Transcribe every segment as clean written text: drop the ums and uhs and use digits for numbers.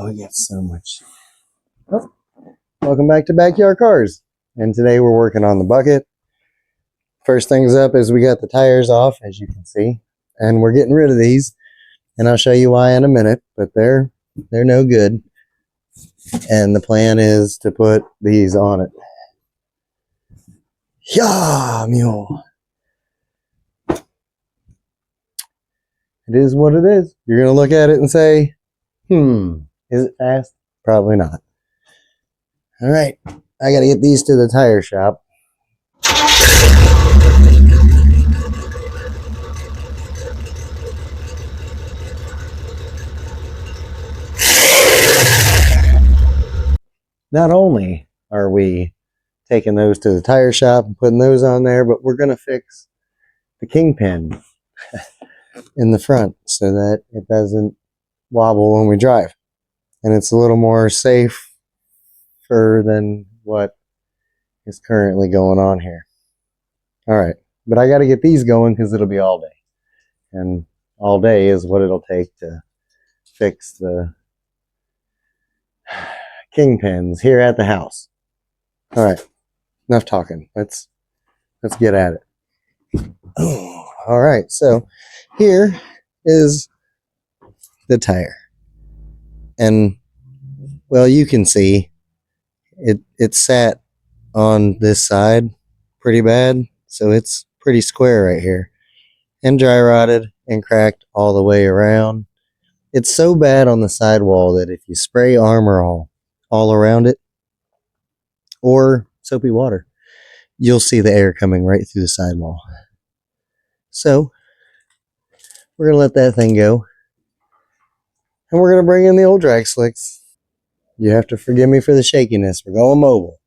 Oh, we got so much. Oh, welcome back to Backyard Cars. And today we're working on the bucket. First things up is we got the tires off, as you can see. And we're getting rid of these. And I'll show you why in a minute. But they're no good. And the plan is to put these on it. Yeah, mule. It is what it is. You're going to look at it and say, is it fast? Probably not. All right, I got to get these to the tire shop. Not only are we taking those to the tire shop and putting those on there, but we're going to fix the kingpin in the front so that it doesn't wobble when we drive. And it's a little more safer than what is currently going on here. All right, but I got to get these going because it'll be all day. And all day is what it'll take to fix the kingpins here at the house. All right, enough talking. Let's get at it. All right, so here is the tire. And, well, you can see it sat on this side pretty bad. So it's pretty square right here. And dry rotted and cracked all the way around. It's so bad on the sidewall that if you spray Armor all around it, or soapy water, you'll see the air coming right through the sidewall. So we're going to let that thing go. And we're going to bring in the old drag slicks. You have to forgive me for the shakiness. We're going mobile.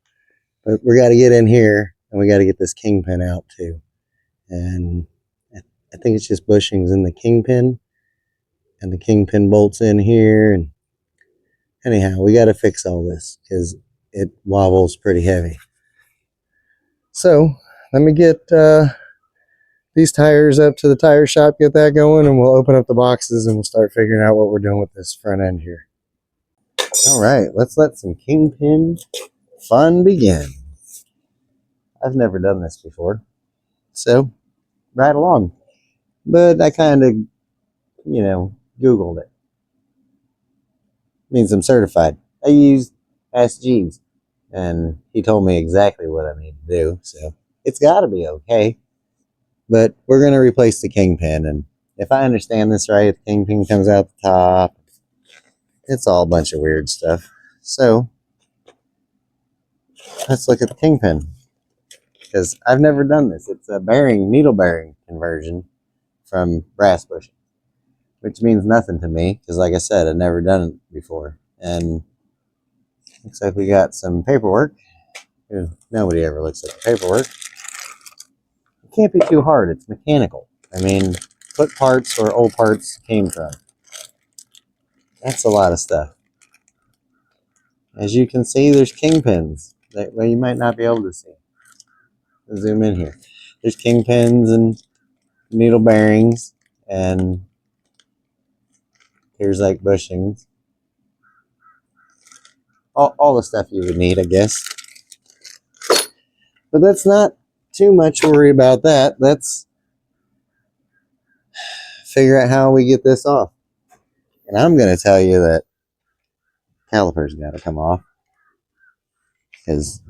But we got to get in here, and we got to get this kingpin out too. And I think it's just bushings in the kingpin. And the kingpin bolts in here. And anyhow, we got to fix all this because it wobbles pretty heavy. So let me get these tires up to the tire shop, get that going, and we'll open up the boxes and we'll start figuring out what we're doing with this front end here. All right, let's let some kingpin fun begin. I've never done this before, so right along. But I kind of, Googled it. Means I'm certified. I used Ask Jeeves, and he told me exactly what I need to do, so it's got to be okay. But we're going to replace the kingpin, and if I understand this right, the kingpin comes out the top. It's all a bunch of weird stuff. So let's look at the kingpin, because I've never done this. It's a needle bearing conversion from brass bushing, which means nothing to me, because like I said, I've never done it before. And looks like we got some paperwork. Nobody ever looks at the paperwork. It can't be too hard. It's mechanical. I mean, what parts or old parts came from. That's a lot of stuff. As you can see, there's kingpins. Well, you might not be able to see. I'll zoom in here. There's kingpins and needle bearings, and here's like bushings. All the stuff you would need, I guess. But let's not too much worry about that. Let's figure out how we get this off. And I'm going to tell you that caliper's got to come off, because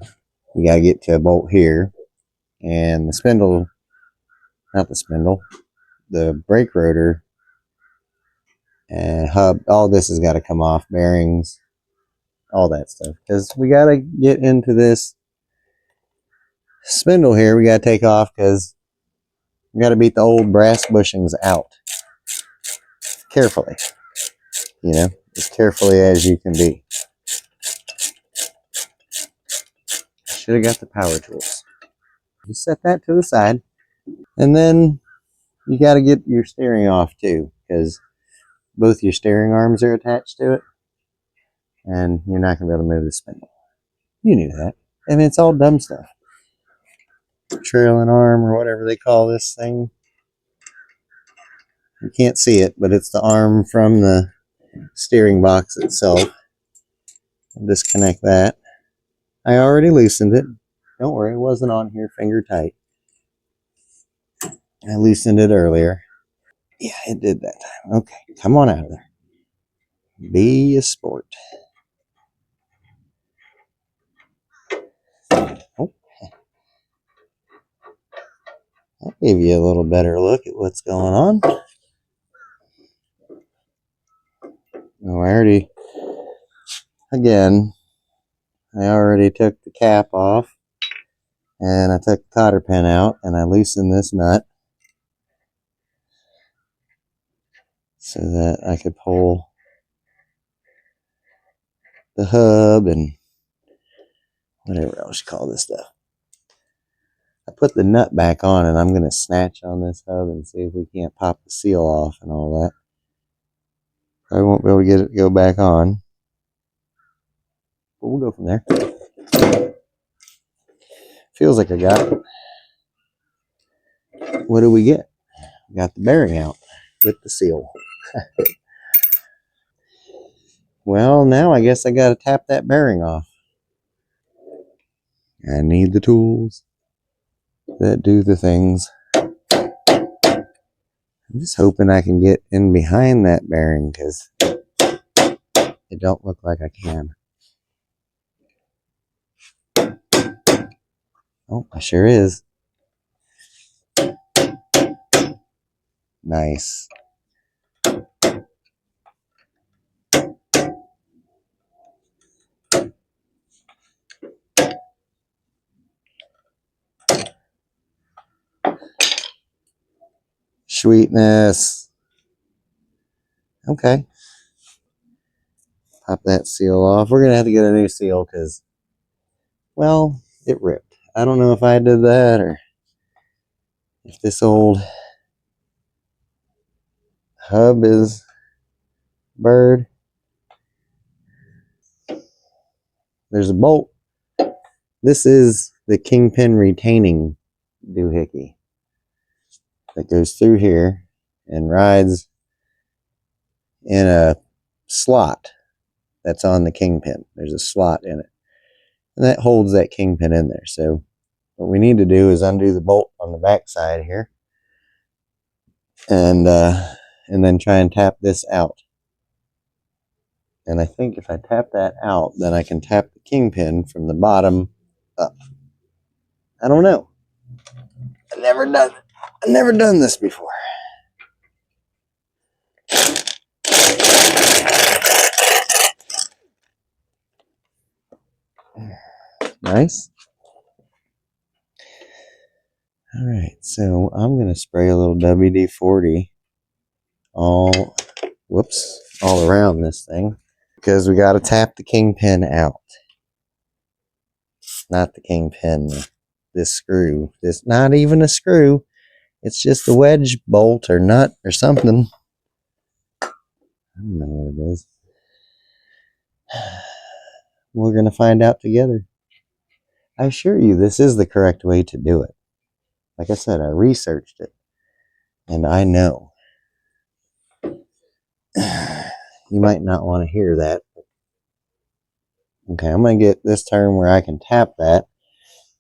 you got to get to a bolt here, and the spindle, not the spindle, the brake rotor and hub, all this has got to come off, bearings, all that stuff, because we got to get into this spindle here. We got to take off because we got to beat the old brass bushings out carefully, as carefully as you can be. Should have got the power tools. You set that to the side, and then you got to get your steering off too, because both your steering arms are attached to it, and you're not going to be able to move the spindle. You knew that. I mean, it's all dumb stuff. Trailing arm, or whatever they call this thing. You can't see it, but it's the arm from the steering box itself. I'll disconnect that. I already loosened it. Don't worry, it wasn't on here finger tight. I loosened it earlier. Yeah, it did that time. Okay, come on out of there. Be a sport. Oh, that gave you a little better look at what's going on. Oh, I already took the cap off, and I took the cotter pin out, and I loosened this nut so that I could pull the hub and whatever else you call this stuff. I put the nut back on, and I'm going to snatch on this hub and see if we can't pop the seal off and all that. I won't be able to get it to go back on, but we'll go from there. Feels like I got it. What do we get? We got the bearing out with the seal. Well, now I guess I got to tap that bearing off. I need the tools that do the things. I'm just hoping I can get in behind that bearing because it don't look like I can. Oh, I sure is. Nice. Sweetness. Okay. Pop that seal off. We're going to have to get a new seal because, well, it ripped. I don't know if I did that or if this old hub is bird. There's a bolt. This is the King Pin retaining doohickey that goes through here and rides in a slot that's on the kingpin. There's a slot in it, and that holds that kingpin in there. So what we need to do is undo the bolt on the back side here, and then try and tap this out. And I think if I tap that out, then I can tap the kingpin from the bottom up. I don't know. I've never done this before. Nice. All right, so I'm going to spray a little WD-40 all around this thing because we got to tap the kingpin out. Not the kingpin, this screw. This not even a screw. It's just a wedge bolt or nut or something. I don't know what it is. We're going to find out together. I assure you, this is the correct way to do it. Like I said, I researched it, and I know. You might not want to hear that. Okay, I'm going to get this turn where I can tap that.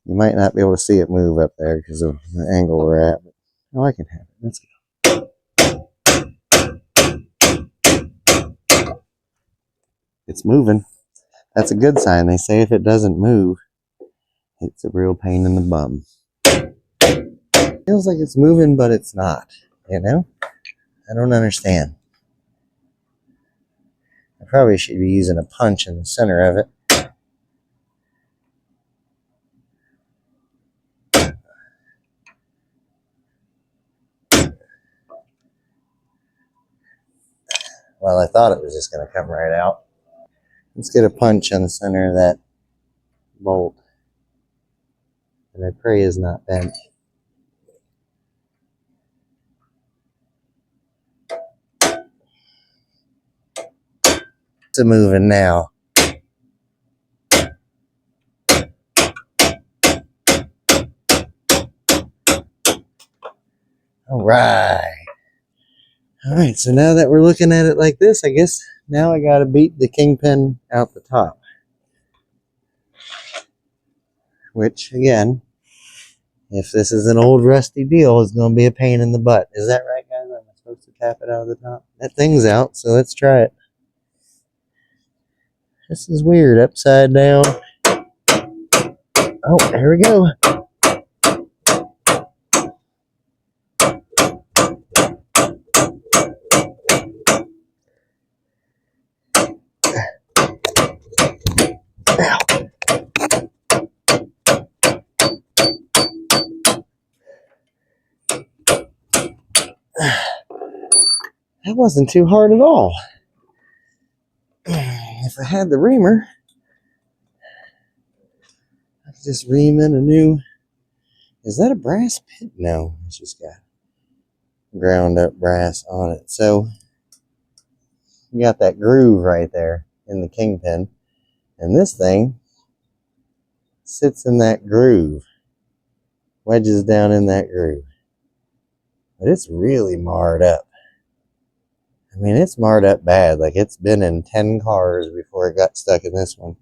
You might not be able to see it move up there because of the angle we're at. But, oh, I can have it. Let's go. It's moving. That's a good sign. They say if it doesn't move, it's a real pain in the bum. Feels like it's moving, but it's not. You know? I don't understand. I probably should be using a punch in the center of it. Well, I thought it was just going to come right out. Let's get a punch on the center of that bolt. And I pray is not bent. It's moving now. All right. All right, so now that we're looking at it like this, I guess Now I gotta beat the kingpin out the top. Which, again, if this is an old rusty deal, is going to be a pain in the butt. Is that right, guys? Am I supposed to tap it out of the top? That thing's out, so let's try it. This is weird. Upside down. Oh, there we go. That wasn't too hard at all. If I had the reamer, I could just ream in a new... Is that a brass pin? No, it's just got ground up brass on it. So, you got that groove right there in the kingpin. And this thing sits in that groove. Wedges down in that groove. But it's really marred up. I mean, it's marred up bad. Like, it's been in 10 cars before it got stuck in this one.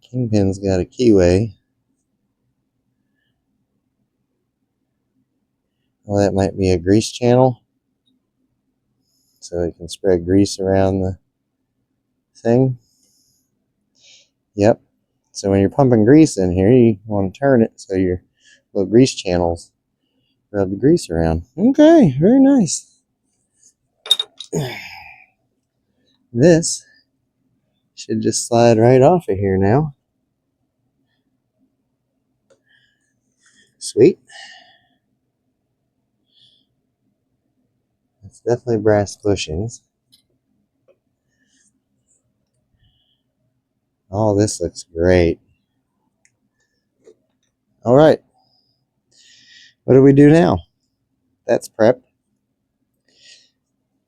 Kingpin's got a keyway. Well, that might be a grease channel. So it can spread grease around the thing. Yep. So when you're pumping grease in here, you want to turn it so your little grease channels rub the grease around. Okay, very nice. This should just slide right off of here now. Sweet. It's definitely brass bushings. Oh, this looks great. All right. What do we do now? That's prepped.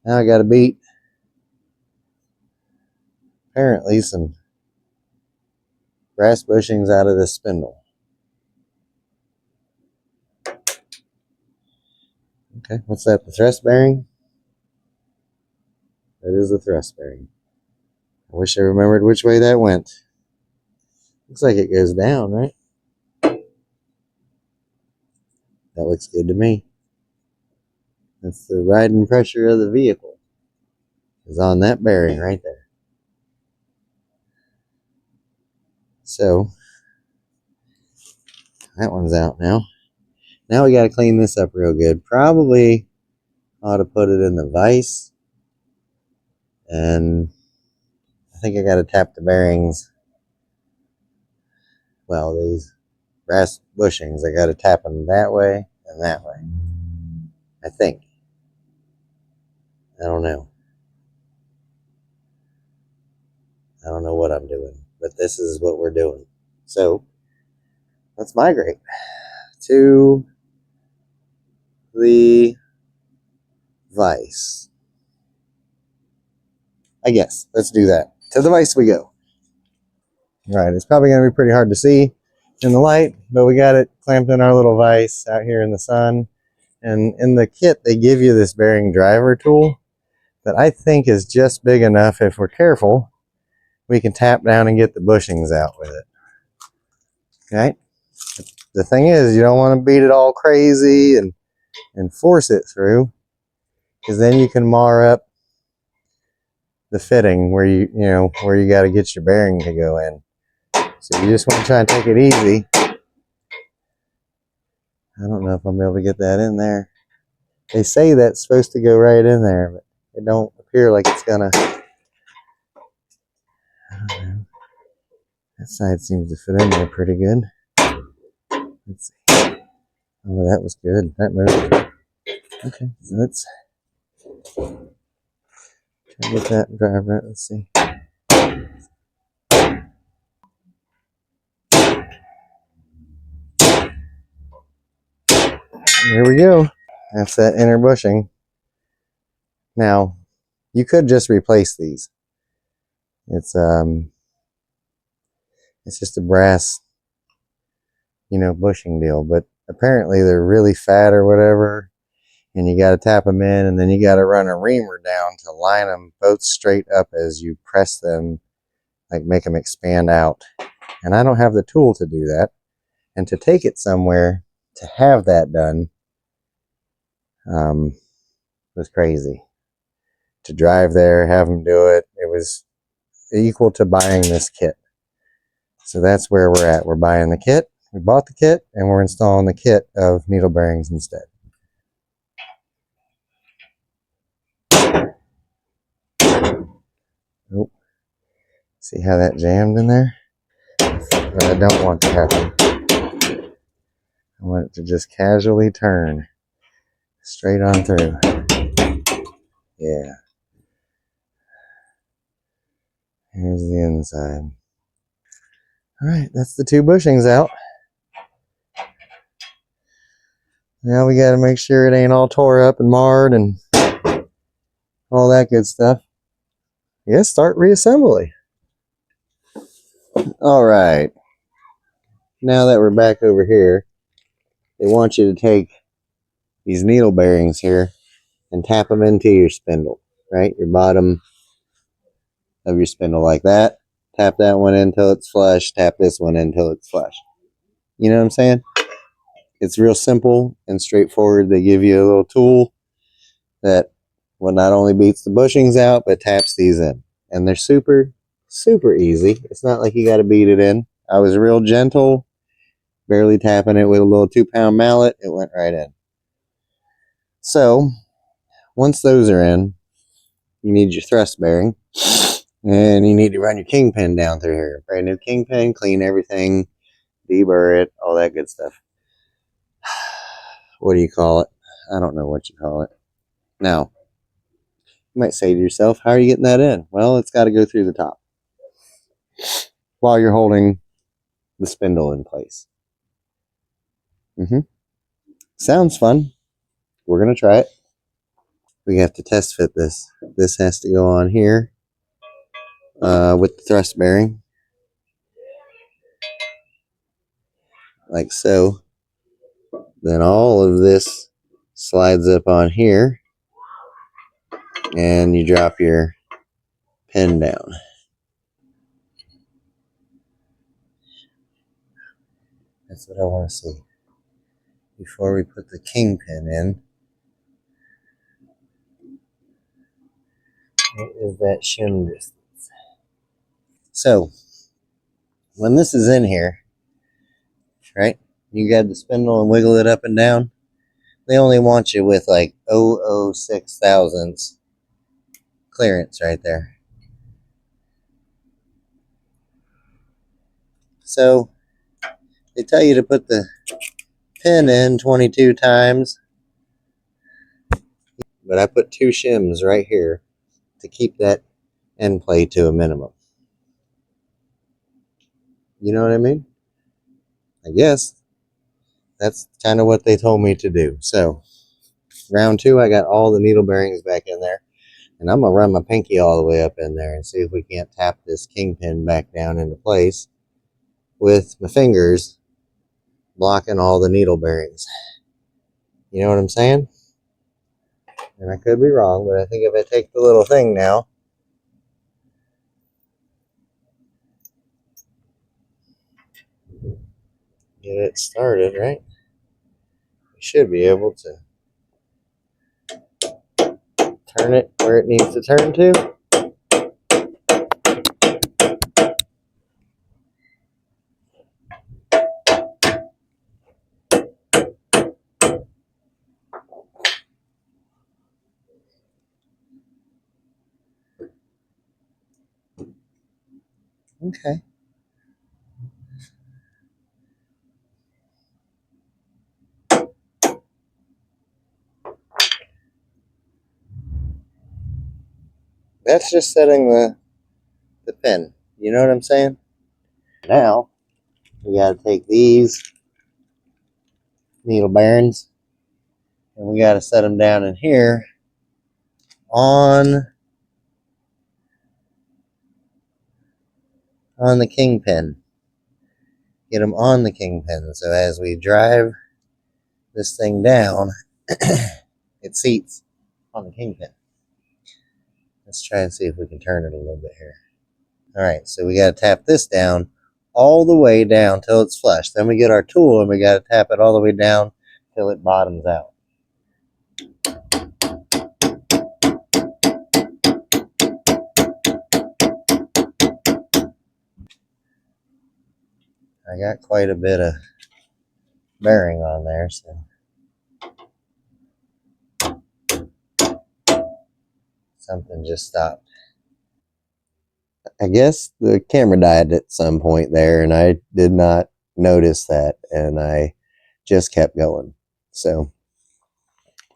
Now I got to beat, apparently, some brass bushings out of this spindle. Okay, what's that? The thrust bearing? That is the thrust bearing. I wish I remembered which way that went. Looks like it goes down, right? That looks good to me. That's the riding pressure of the vehicle. Is on that bearing right there. So, that one's out now. Now we got to clean this up real good. Probably ought to put it in the vise. And I think I got to tap the bearings. Well, these brass bushings, I got to tap them that way and that way. I think. I don't know. I don't know what I'm doing, but this is what we're doing. So, let's migrate to the vise. I guess. Let's do that. To the vise we go. Right, it's probably going to be pretty hard to see in the light, but we got it clamped in our little vise out here in the sun. And in the kit, they give you this bearing driver tool that I think is just big enough. If we're careful, we can tap down and get the bushings out with it. Okay? The thing is, you don't want to beat it all crazy and force it through, because then you can mar up the fitting where you got to get your bearing to go in. So you just want to try and take it easy. I don't know if I'm able to get that in there. They say that's supposed to go right in there, but it don't appear like it's gonna. I don't know. That side seems to fit in there pretty good. Let's see. Oh, that was good. That moved. Okay, so let's try to get that driver out. Let's see. Here we go. That's that inner bushing. Now, you could just replace these. It's just a brass, bushing deal. But apparently they're really fat or whatever, and you got to tap them in, and then you got to run a reamer down to line them both straight up as you press them, like make them expand out. And I don't have the tool to do that, and to take it somewhere to have that done was crazy. To drive there, have them do it, it was equal to buying this kit. So that's where we're at. We're buying the kit. We bought the kit, and we're installing the kit of needle bearings instead. Nope. See how that jammed in there? But I don't want to happen. I want it to just casually turn straight on through. Yeah. Here's the inside. Alright, that's the 2 bushings out. Now we got to make sure it ain't all tore up and marred and all that good stuff. Yeah, start reassembly. Alright. Now that we're back over here, they want you to take these needle bearings here and tap them into your spindle, right? Your bottom of your spindle like that. Tap that one in until it's flush. Tap this one in until it's flush. You know what I'm saying? It's real simple and straightforward. They give you a little tool that will not only beats the bushings out, but taps these in. And they're super, super easy. It's not like you got to beat it in. I was real gentle, barely tapping it with a little 2-pound mallet. It went right in. So, once those are in, you need your thrust bearing. And you need to run your king pin down through here. Brand new king pin, clean everything, deburr it, all that good stuff. What do you call it? I don't know what you call it. Now, you might say to yourself, how are you getting that in? Well, it's got to go through the top while you're holding the spindle in place. Sounds fun. We're going to try it. We have to test fit this. This has to go on here with the thrust bearing. Like so. Then all of this slides up on here, and you drop your pin down. That's what I want to see. Before we put the king pin in, what is that shim distance? So, when this is in here, right, you got the spindle and wiggle it up and down. They only want you with like 0.006 thousandths clearance right there. So, they tell you to put the pin in 22 times, but I put 2 shims right here to keep that end play to a minimum. You know what I mean? I guess that's kind of what they told me to do. So, round 2, I got all the needle bearings back in there. And I'm going to run my pinky all the way up in there and see if we can't tap this kingpin back down into place with my fingers blocking all the needle bearings. You know what I'm saying? And I could be wrong, but I think if I take the little thing now, get it started, right? We should be able to turn it where it needs to turn to. Okay. That's just setting the pin. You know what I'm saying? Now, we got to take these needle bearings and we got to set them down in here on the kingpin. Get them on the kingpin. So as we drive this thing down, it seats on the kingpin. Let's try and see if we can turn it a little bit here. All right, so we got to tap this down all the way down till it's flush. Then we get our tool and we got to tap it all the way down till it bottoms out. I got quite a bit of bearing on there, so something just stopped. I guess the camera died at some point there, and I did not notice that, and I just kept going. So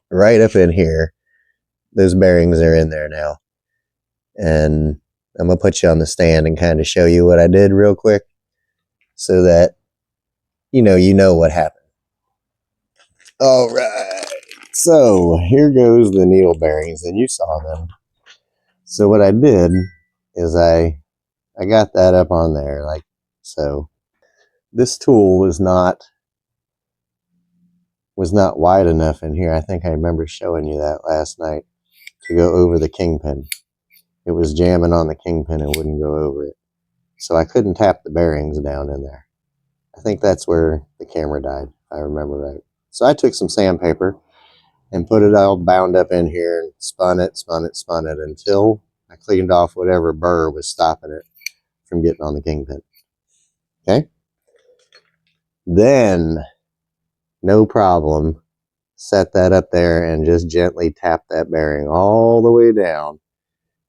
right up in here, those bearings are in there now, and I'm gonna put you on the stand and kind of show you what I did real quick, so that you know what happened. All right, so here goes the needle bearings, and you saw them. So what I did is I got that up on there like so. This tool was not wide enough in here. I think I remember showing you that last night, to go over the kingpin. It was jamming on the kingpin and wouldn't go over it. So I couldn't tap the bearings down in there. I think that's where the camera died, if I remember right. So I took some sandpaper and put it all bound up in here and spun it until I cleaned off whatever burr was stopping it from getting on the kingpin. Okay? Then, no problem, set that up there and just gently tap that bearing all the way down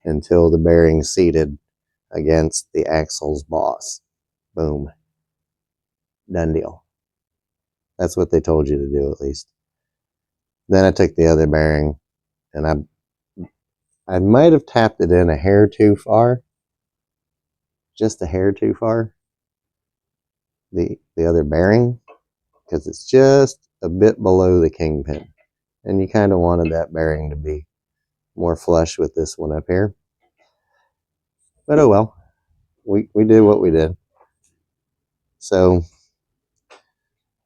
until the bearing's seated against the axle's boss. Boom. Done deal. That's what they told you to do, at least. Then I took the other bearing and I might have tapped it in a hair too far. Just a hair too far. The other bearing, because it's just a bit below the kingpin. And you kind of wanted that bearing to be more flush with this one up here. But oh well. We did what we did. So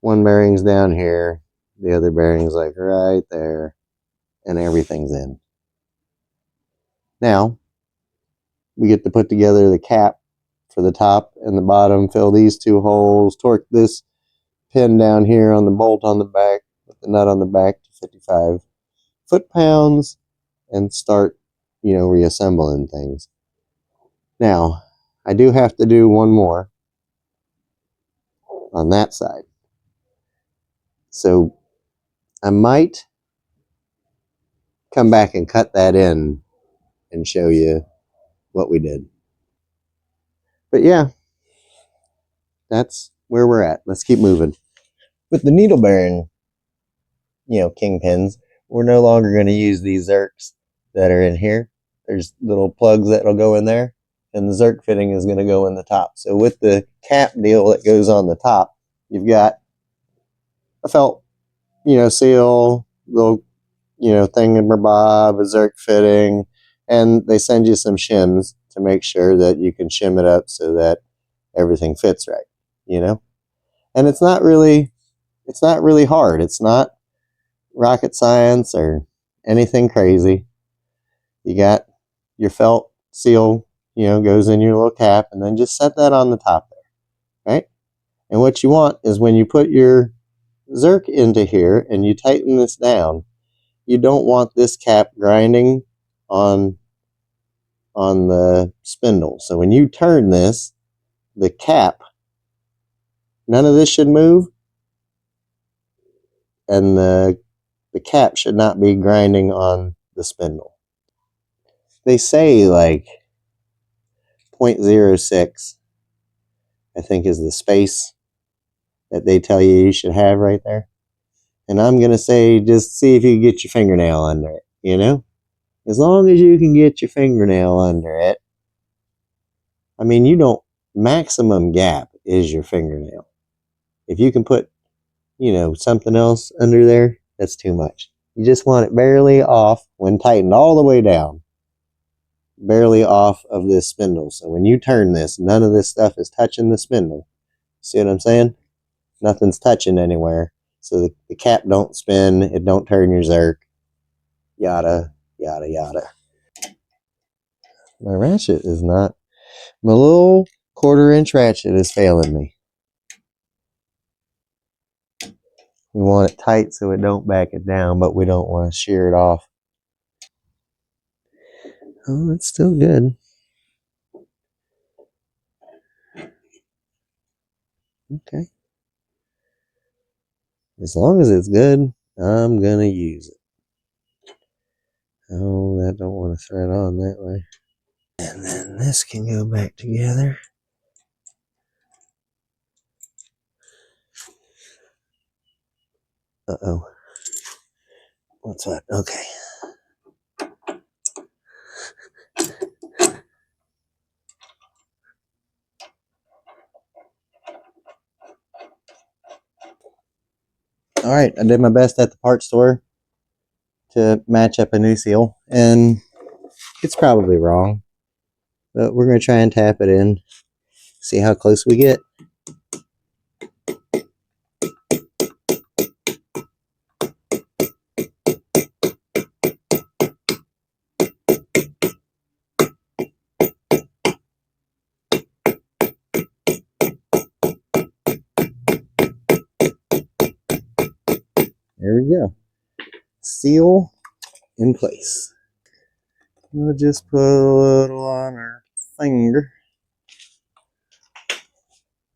one bearing's down here, the other bearing's like right there, and everything's in. Now we get to put together the cap for the top and the bottom, fill these two holes, torque this pin down here on the bolt on the back with the nut on the back to 55 foot-pounds, and start, reassembling things. Now, I do have to do one more on that side. So I might come back and cut that in and show you what we did. But yeah, that's where we're at. Let's keep moving. With the needle bearing, kingpins, we're no longer going to use these Zerks that are in here. There's little plugs that'll go in there, and the Zerk fitting is going to go in the top. So with the cap deal that goes on the top, you've got a felt, seal, little, thingamabob, a Zerk fitting, and they send you some shims to make sure that you can shim it up so that everything fits right, And it's not really hard. It's not rocket science or anything crazy. You got your felt seal, goes in your little cap, and then just set that on the top there, right? And what you want is when you put your Zerk into here and you tighten this down, you don't want this cap grinding on the spindle. So when you turn this, the cap, none of this should move, and the cap should not be grinding on the spindle. They say like 0.06, I think, is the space that they tell you should have right there. And I'm going to say just see if you can get your fingernail under it, As long as you can get your fingernail under it. I mean, maximum gap is your fingernail. If you can put, something else under there, that's too much. You just want it barely off when tightened all the way down. Barely off of this spindle. So when you turn this, none of this stuff is touching the spindle. See what I'm saying? Nothing's touching anywhere. So the cap don't spin, it don't turn your Zerk. yada, yada, yada. My ratchet is not, my little 1/4-inch ratchet is failing me. We want it tight so it don't back it down, but we don't want to shear it off. Oh, it's still good. Okay. As long as it's good, I'm gonna use it. Oh, that don't want to thread on that way. And then this can go back together. Uh-oh. What's that? Okay. All right, I did my best at the parts store to match up a new seal, and it's probably wrong, but we're going to try and tap it in, see how close we get. There we go. Seal in place. We'll just put a little on our finger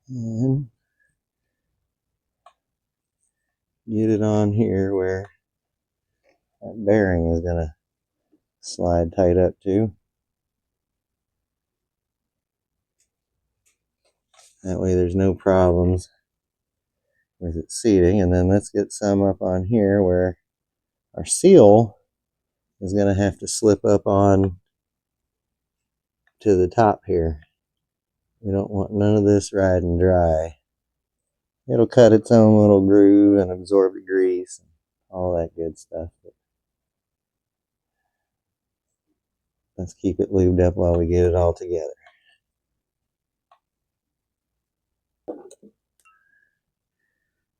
and get it on here where that bearing is going to slide tight up to. That way there's no problems with it seating. And then let's get some up on here where our seal is going to have to slip up on to the top here. We don't want none of this riding dry. It'll cut its own little groove and absorb the grease and all that good stuff. But let's keep it lubed up while we get it all together.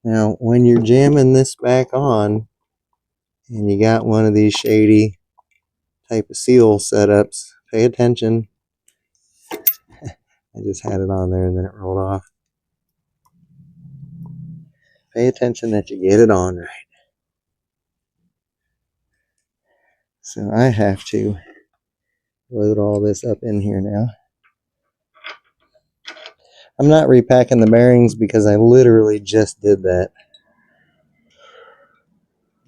Now, when you're jamming this back on and you got one of these shady type of seal setups, pay attention. I just had it on there and then it rolled off. Pay attention that you get it on right. So I have to load all this up in here now. I'm not repacking the bearings because I literally just did that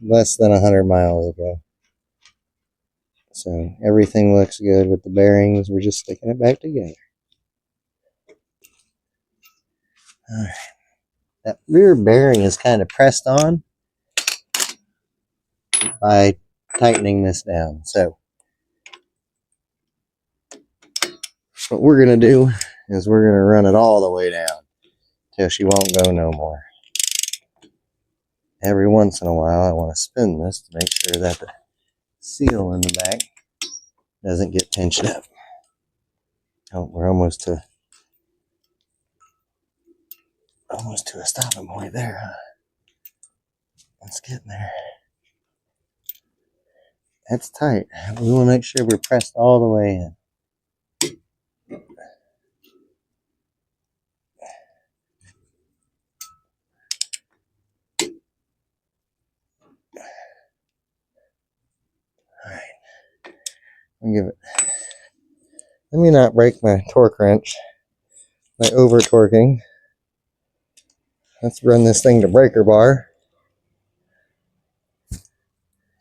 less than 100 miles ago. So everything looks good with the bearings. We're just sticking it back together. All right. That rear bearing is kind of pressed on by tightening this down. So what we're going to do is we're going to run it all the way down till she won't go no more. Every once in a while I want to spin this to make sure that the seal in the back doesn't get pinched up. Oh, we're almost to a stopping point there, huh? It's getting there. That's tight. We want to make sure we're pressed all the way in. Alright. Let me not break my torque wrench by over torquing. Let's run this thing to breaker bar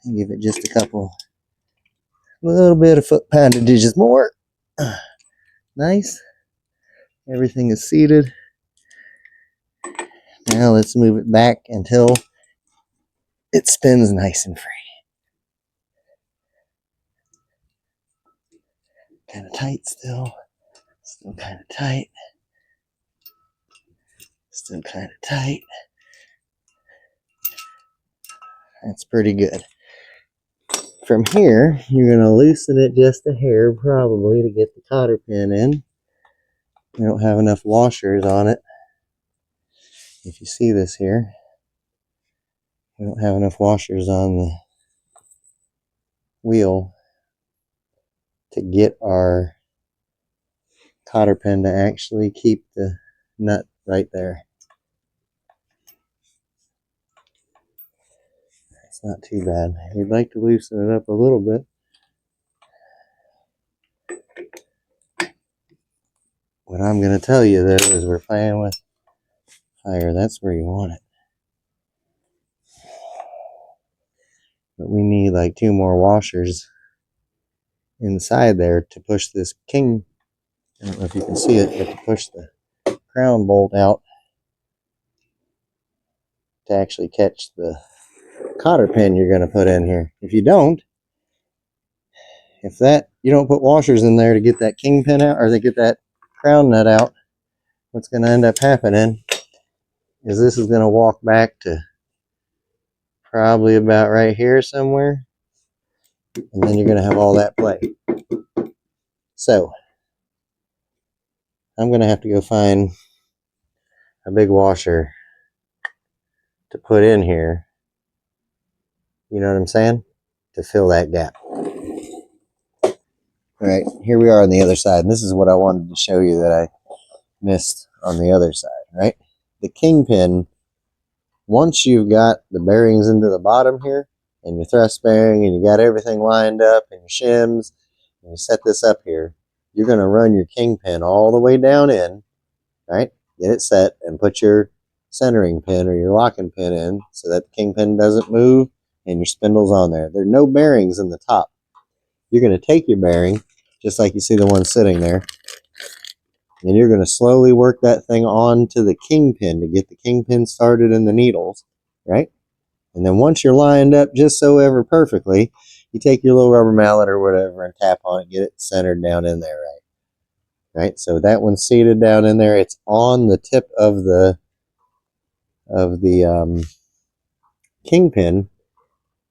and give it just a little bit of foot poundages more. Nice. Everything is seated. Now let's move it back until it spins nice and free. Kind of tight still. Still kind of tight. Still kind of tight. That's pretty good. From here, you're going to loosen it just a hair probably to get the cotter pin in. We don't have enough washers on it. If you see this here, we don't have enough washers on wheel to get our cotter pin to actually keep the nut right there. It's not too bad. We'd like to loosen it up a little bit. What I'm going to tell you though is we're playing with fire. That's where you want it. But we need like 2 more washers inside there to push this king. I don't know if you can see it, but to push the crown bolt out to actually catch the cotter pin you're going to put in here. If you don't put washers in there to get that king pin out or to get that crown nut out, what's going to end up happening is this is going to walk back to probably about right here somewhere, and then you're going to have all that play. So I'm going to have to go find a big washer to put in here, you know what I'm saying, to fill that gap. All right, here we are on the other side, and this is what I wanted to show you that I missed on the other side, right? The kingpin, once you've got the bearings into the bottom here, and your thrust bearing, and you got everything lined up, and your shims, and you set this up here, you're going to run your kingpin all the way down in, right? Get it set, and put your centering pin or your locking pin in so that the kingpin doesn't move, and your spindle's on there. There are no bearings in the top. You're going to take your bearing, just like you see the one sitting there, and you're going to slowly work that thing onto the kingpin to get the kingpin started in the needles, right? And then once you're lined up just so ever perfectly, you take your little rubber mallet or whatever and tap on it, get it centered down in there, right? So that one's seated down in there. It's on the tip of the kingpin,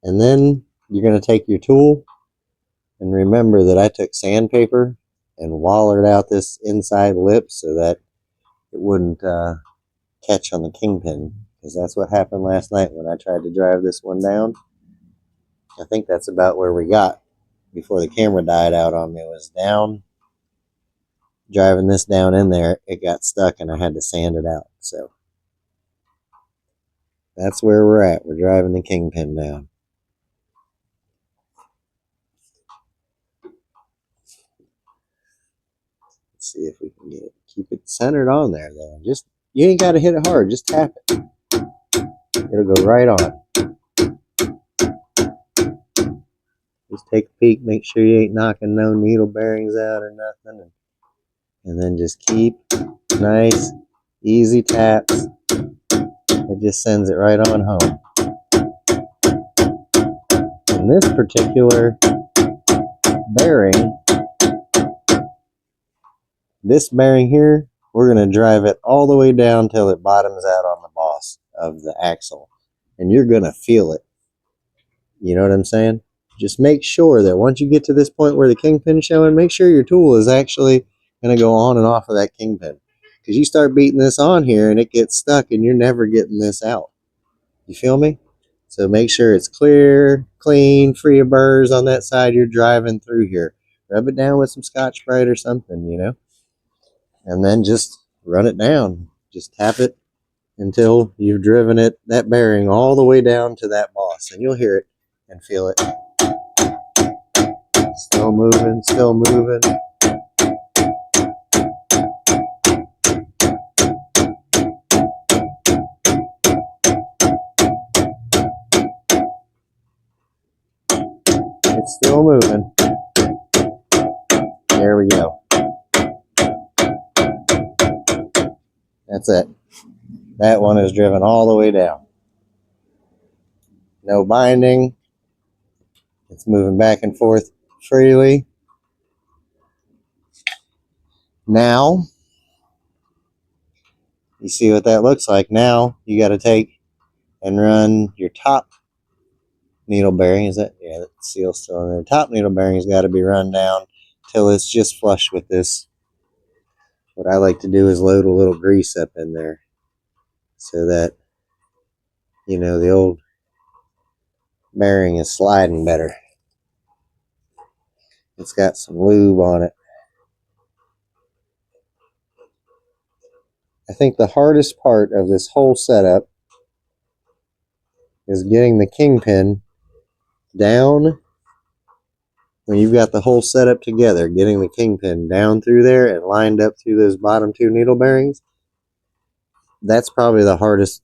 and then you're going to take your tool, and remember that I took sandpaper and wallered out this inside lip so that it wouldn't catch on the kingpin, because that's what happened last night when I tried to drive this one down. I think that's about where we got before the camera died out on me. It was down, driving this down in there, it got stuck and I had to sand it out. So that's where we're at. We're driving the kingpin down. Let's see if we can get it. Keep it centered on there though. Just, you ain't got to hit it hard, just tap it. It'll go right on. Just take a peek, make sure you ain't knocking no needle bearings out or nothing. And then just keep nice, easy taps. It just sends it right on home. In this particular bearing, this bearing here, we're going to drive it all the way down till it bottoms out on the boss of the axle. And you're going to feel it. You know what I'm saying? Just make sure that once you get to this point where the kingpin's showing, make sure your tool is actually going to go on and off of that kingpin. Because you start beating this on here and it gets stuck and you're never getting this out. You feel me? So make sure it's clear, clean, free of burrs on that side you're driving through here. Rub it down with some Scotch-Brite or something, you know. And then just run it down. Just tap it until you've driven it, that bearing, all the way down to that boss. And you'll hear it and feel it. Still moving, still moving. It's still moving. There we go. That's it. That one is driven all the way down. No binding. It's moving back and forth freely. Now, you see what that looks like. Now, you got to take and run your top needle bearing. Is that? Yeah, that seal's still in there. Top needle bearing has got to be run down till it's just flush with this. What I like to do is load a little grease up in there so that, you know, the old bearing is sliding better. It's got some lube on it. I think the hardest part of this whole setup is getting the kingpin down. When you've got the whole setup together, getting the kingpin down through there and lined up through those bottom two needle bearings, that's probably the hardest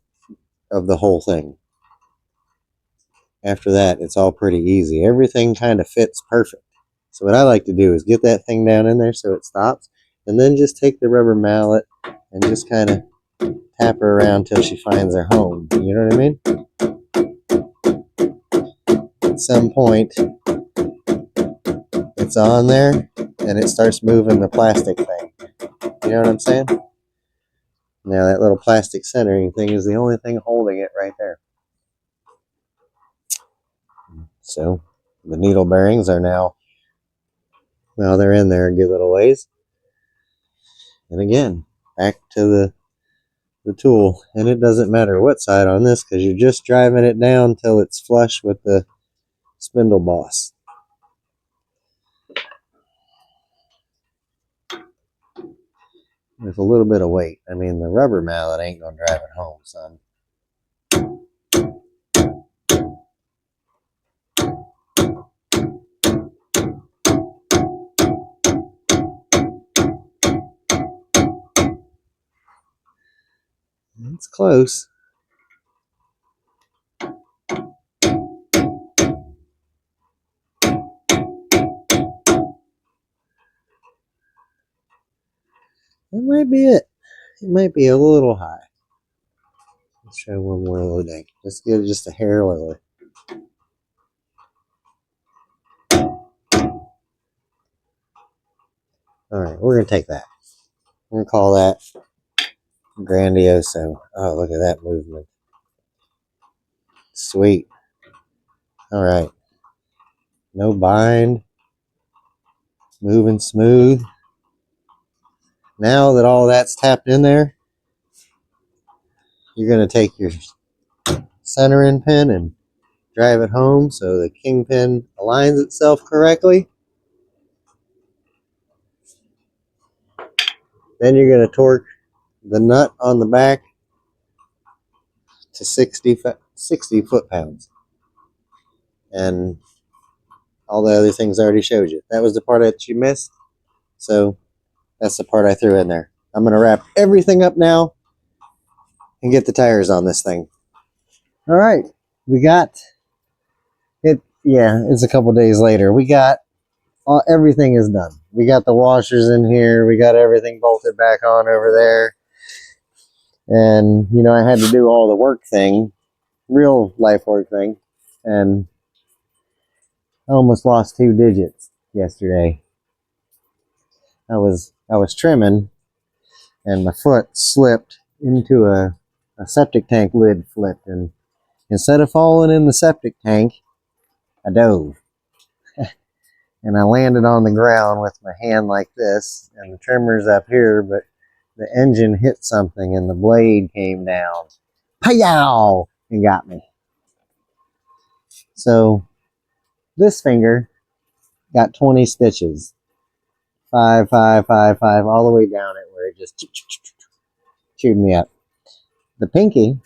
of the whole thing. After that, it's all pretty easy. Everything kind of fits perfect. So what I like to do is get that thing down in there so it stops, and then just take the rubber mallet and just kind of tap her around till she finds her home. You know what I mean? At some point, it's on there and it starts moving the plastic thing. You know what I'm saying? Now that little plastic centering thing is the only thing holding it right there. So the needle bearings are now, well, they're in there a good little ways. And again, back to the tool. And it doesn't matter what side on this because you're just driving it down till it's flush with the spindle boss. With a little bit of weight. I mean, the rubber mallet ain't gonna drive it home, son. It's close. That might be it. It might be a little high. Let's try one more loading. Let's get just a hair lower. Alright, we're gonna take that. We're gonna call that Grandioso. Oh, look at that movement. Sweet. Alright. No bind. Moving smooth. Now that all that's tapped in there, you're gonna take your centering pin and drive it home so the kingpin aligns itself correctly. Then you're going to torque the nut on the back to 60 foot-pounds. And all the other things I already showed you. That was the part that you missed. So that's the part I threw in there. I'm going to wrap everything up now and get the tires on this thing. All right. We got it. Yeah, it's a couple days later. We got everything is done. We got the washers in here. We got everything bolted back on over there. And, you know, I had to do all the work thing, real life work thing. And I almost lost 2 digits yesterday. I was trimming and my foot slipped into a septic tank lid flipped. And instead of falling in the septic tank, I dove. And I landed on the ground with my hand like this, and the trimmer's up here, but the engine hit something and the blade came down. Pow! And got me. So this finger got 20 stitches. 5, 5, 5, 5, all the way down it where it just chewed me up. The pinky,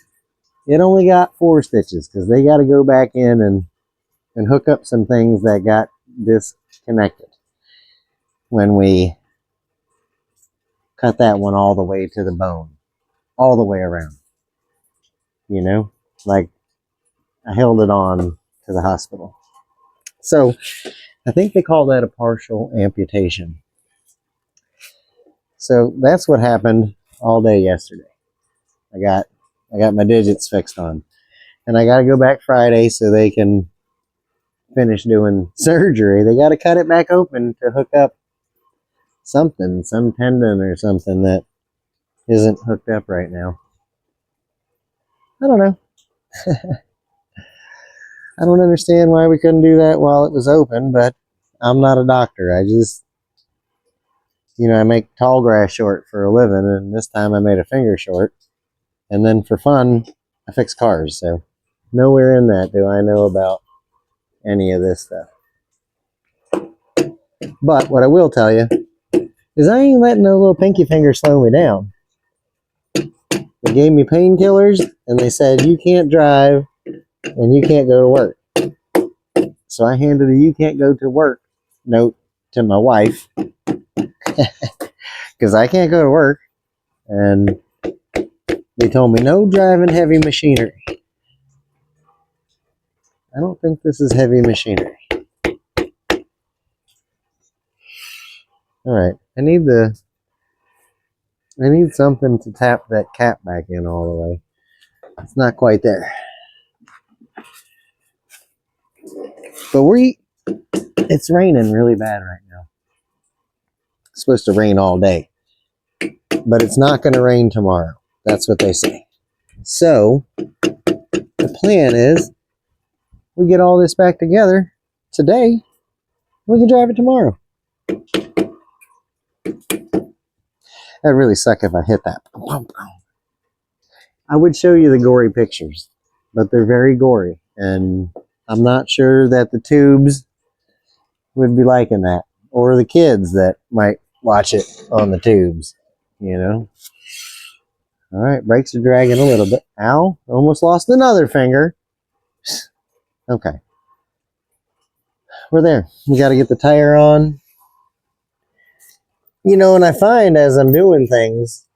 it only got 4 stitches because they got to go back in and hook up some things that got disconnected when we cut that one all the way to the bone, all the way around. You know, like I held it on to the hospital. So I think they call that a partial amputation. So that's what happened all day yesterday. I got my digits fixed on, and I got to go back Friday so they can finish doing surgery. They got to cut it back open to hook up something, some tendon or something that isn't hooked up right now. I don't know. I don't understand why we couldn't do that while it was open, but I'm not a doctor. I just, you know, I make tall grass short for a living, and this time I made a finger short. And then for fun, I fix cars. So nowhere in that do I know about any of this stuff. But what I will tell you is I ain't letting no little pinky finger slow me down. They gave me painkillers and they said you can't drive and you can't go to work. So I handed a you can't go to work note to my wife because I can't go to work. And they told me no driving heavy machinery. I don't think this is heavy machinery. All right, I need something to tap that cap back in all the way. It's not quite there. But it's raining really bad right now. It's supposed to rain all day. But it's not going to rain tomorrow. That's what they say. So, the plan is we get all this back together today. We can drive it tomorrow. That'd really suck if I hit that. I would show you the gory pictures, but they're very gory. And I'm not sure that the tubes would be liking that. Or the kids that might watch it on the tubes, you know. All right, brakes are dragging a little bit. Ow, almost lost another finger. Okay. We're there. We got to get the tire on. You know, and I find as I'm doing things,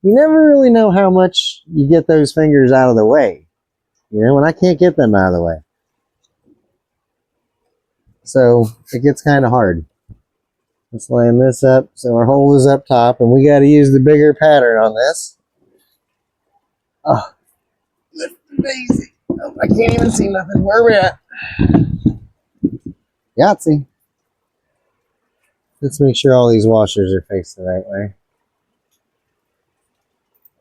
you never really know how much you get those fingers out of the way. You know, and I can't get them out of the way. So it gets kind of hard. Let's line this up so our hole is up top, and we got to use the bigger pattern on this. Oh, lift the daisy. Oh, I can't even see nothing. Where are we at? Yahtzee. Let's make sure all these washers are faced the right way.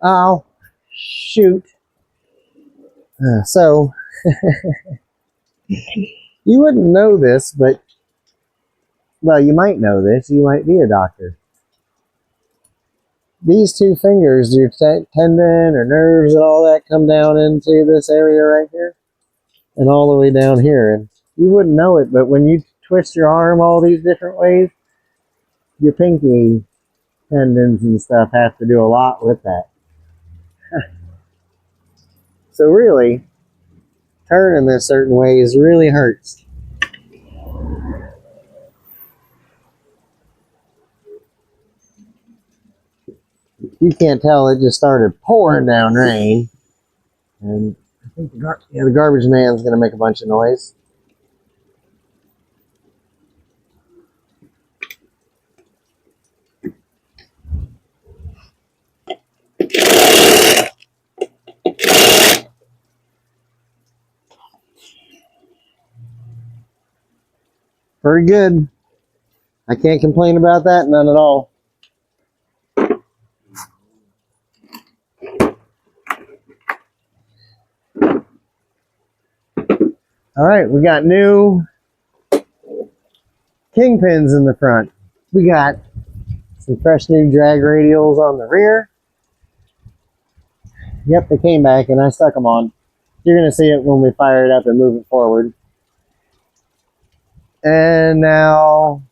Oh, shoot. So, you wouldn't know this, but, well, you might know this. You might be a doctor. These two fingers, your tendon or nerves and all that come down into this area right here and all the way down here. And you wouldn't know it, but when you twist your arm all these different ways, your pinky tendons and stuff have to do a lot with that. So really, turning this certain ways really hurts. You can't tell, it just started pouring down rain. And I think the garbage man's going to make a bunch of noise. Very good. I can't complain about that, none at all. All right, we got new King Pins in the front. We got some fresh new drag radials on the rear. Yep, they came back and I stuck them on. You're going to see it when we fire it up and move it forward. And now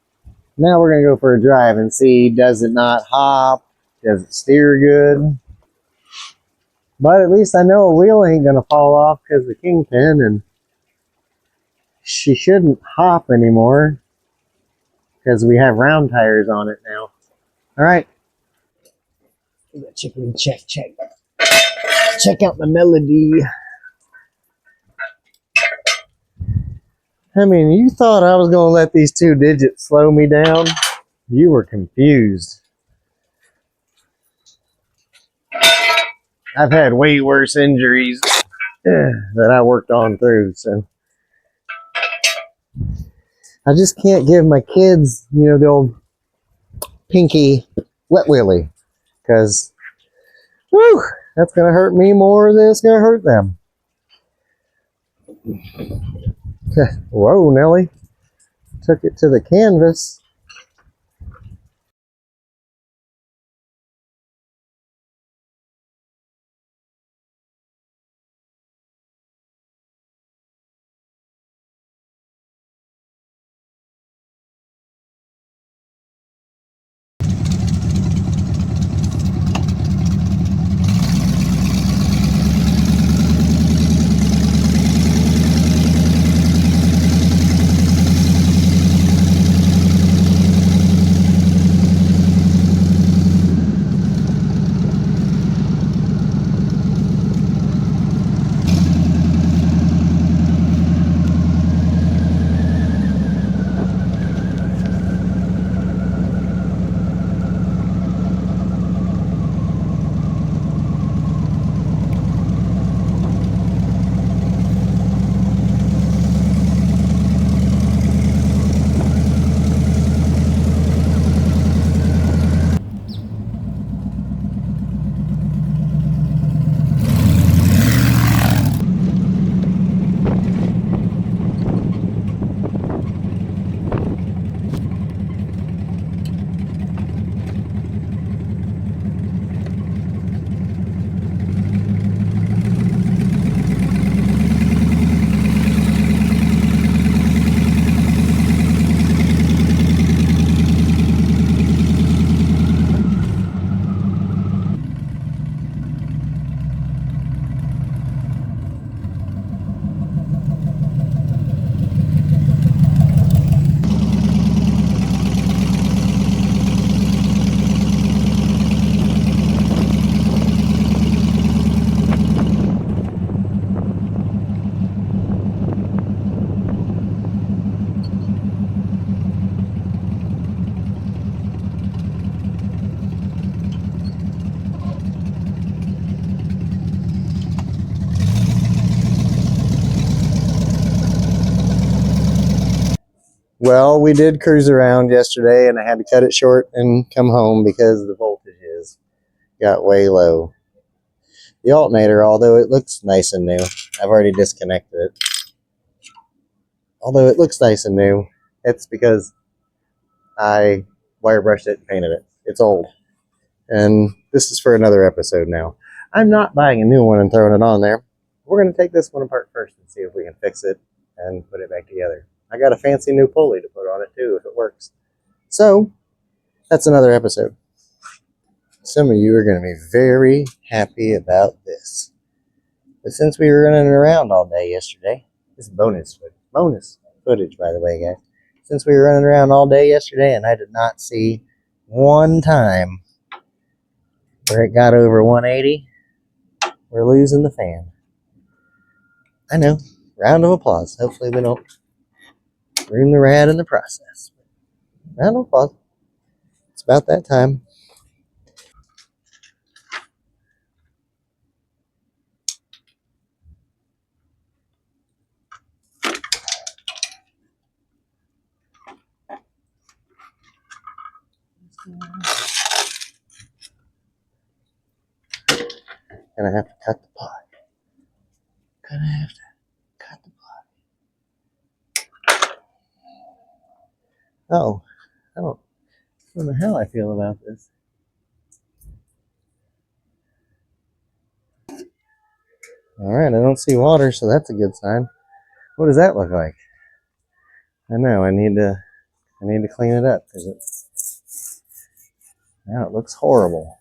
we're going to go for a drive and see, does it not hop? Does it steer good? But at least I know a wheel ain't going to fall off because of the Kingpin, and she shouldn't hop anymore because we have round tires on it now. All right. Check out the melody. I mean, you thought I was going to let these 2 digits slow me down? You were confused. I've had way worse injuries that I worked on through, so I just can't give my kids, you know, the old pinky wet willy, because whew, that's going to hurt me more than it's going to hurt them. Whoa, Nelly. Took it to the canvas. Well, we did cruise around yesterday, and I had to cut it short and come home because the voltages got way low. The alternator, although it looks nice and new, I've already disconnected it. Although it looks nice and new, it's because I wire brushed it and painted it. It's old. And this is for another episode now. I'm not buying a new one and throwing it on there. We're going to take this one apart first and see if we can fix it and put it back together. I got a fancy new pulley to put on it too if it works. So, that's another episode. Some of you are going to be very happy about this. But since we were running around all day yesterday, this is bonus footage, by the way, guys. Since we were running around all day yesterday and I did not see one time where it got over 180, we're losing the fan. I know. Round of applause. Hopefully we don't ruin the rad in the process. Round of applause. It's about that time. Gonna have to cut the pot. Gonna have to cut the pot. Oh, I don't know how I feel about this. Alright, I don't see water, so that's a good sign. What does that look like? I know, I need to clean it up because now it looks horrible.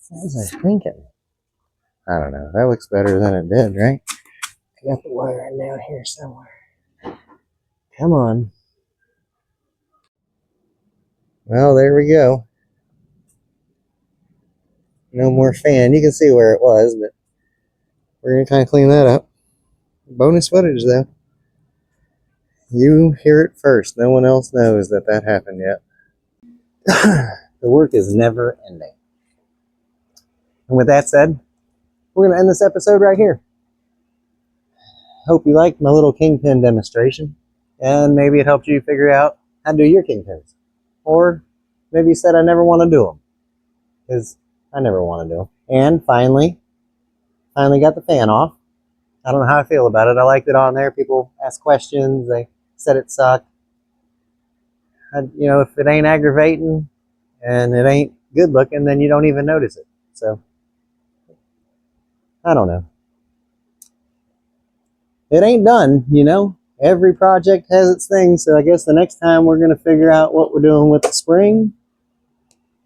What was I thinking? I don't know. That looks better than it did, right? I got the wire down here somewhere. Come on. Well, there we go. No more fan. You can see where it was, but we're going to kind of clean that up. Bonus footage, though. You hear it first. No one else knows that happened yet. The work is never ending. And with that said, we're going to end this episode right here. Hope you liked my little kingpin demonstration. And maybe it helped you figure out how to do your kingpins. Or maybe you said I never want to do them. Because I never want to do them. And finally got the fan off. I don't know how I feel about it. I liked it on there. People asked questions. They said it sucked. If it ain't aggravating and it ain't good looking, then you don't even notice it. So, I don't know. It ain't done, Every project has its thing. So I guess the next time we're going to figure out what we're doing with the spring.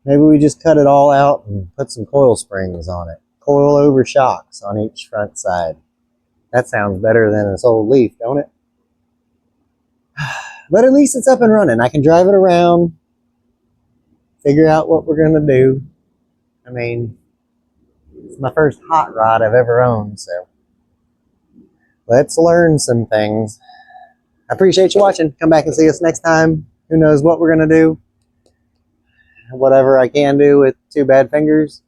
Maybe we just cut it all out and put some coil springs on it. Coil over shocks on each front side. That sounds better than this old Leaf, don't it? But at least it's up and running. I can drive it around, figure out what we're going to do. I mean, it's my first hot rod I've ever owned, so let's learn some things. I appreciate you watching. Come back and see us next time. Who knows what we're going to do. Whatever I can do with two bad fingers.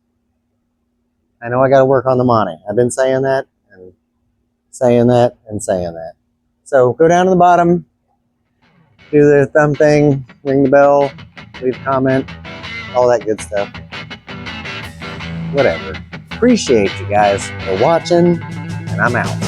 I know I got to work on the Monty. I've been saying that and saying that and saying that. So go down to the bottom, do the thumb thing, ring the bell, leave a comment, all that good stuff. Whatever. Appreciate you guys for watching, and I'm out.